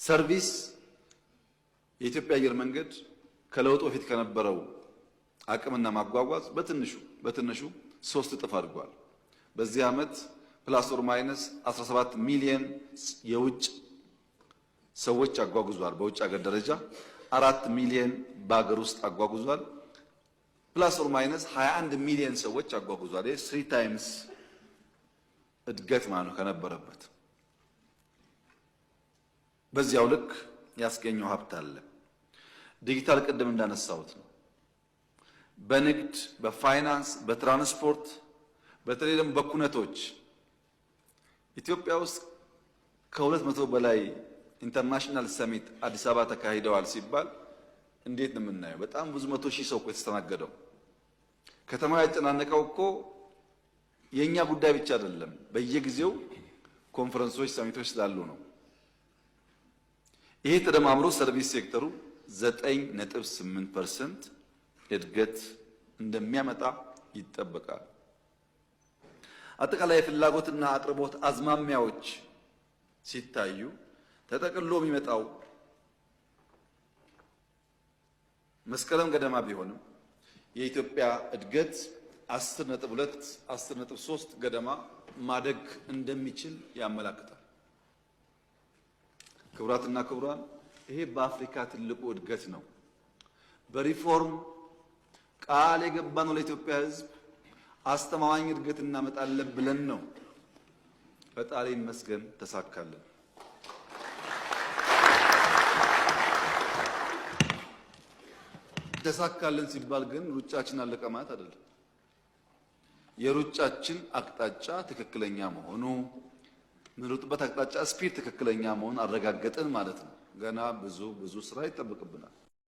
ሰርቪስ የኢትዮጵያ አየር መንገድ ከለውጡ በፊት ከነበረው አቅምና ማጓጓዝ በትንሹ 3 እጥፍ አድጓል። በዚህ ዓመት ፕላስ ኦር ማይነስ 17 ሚሊዮን የውጭ ሰዎች አጓጉዟል። በውጭ ሀገር ደረጃ 4 ሚሊዮን በአገር ውስጥ አጓጉዟል። ፕላስ ኦር ማይነስ 21 ሚሊዮን ሰዎች አጓጉዟል። 3 ታይምስ እድገት ማለት ነው ከነበረበት። በዚያው ልክ ያስገኘው ሀብት አለ። ዲጂታል ቅድም እንዳነሳሁት ነው። በንግድ፣ በፋይናንስ፣ በትራንስፖርት በተለይ ደግሞ በኩነቶች ኢትዮጵያ ውስጥ ከ200 በላይ ኢንተርናሽናል ሰሚት አዲስ አበባ ተካሂደዋል ሲባል እንዴት ነው የምናየው? በጣም ብዙ 100 ሺህ ሰው እኮ የተስተናገደው። ከተማው ያጨናነቀው እኮ የኛ ጉዳይ ብቻ አይደለም፣ በየጊዜው ኮንፈረንሶች፣ ሰሚቶች ስላሉ ነው። ይሄ ተደማምሮ ሰርቪስ ሴክተሩ 9.8% እድገት እንደሚያመጣ ይጠበቃል። አጠቃላይ የፍላጎትና አቅርቦት አዝማሚያዎች ሲታዩ ተጠቅሎ የሚመጣው መስከረም ገደማ ቢሆንም የኢትዮጵያ እድገት 10.2 10.3 ገደማ ማደግ እንደሚችል ያመላክታል። ክቡራትና ክቡራን፣ ይሄ በአፍሪካ ትልቁ እድገት ነው። በሪፎርም ቃል የገባነው ለኢትዮጵያ ሕዝብ አስተማማኝ እድገት እናመጣለን ብለን ነው። ፈጣሪ ይመስገን ተሳካለን። ተሳካለን ሲባል ግን ሩጫችን አለቀ ማለት አይደለም። የሩጫችን አቅጣጫ ትክክለኛ መሆኑ፣ ምንሩጥበት አቅጣጫ ስፒድ ትክክለኛ መሆኑን አረጋገጥን ማለት ነው። ገና ብዙ ስራ ይጠበቅብናል።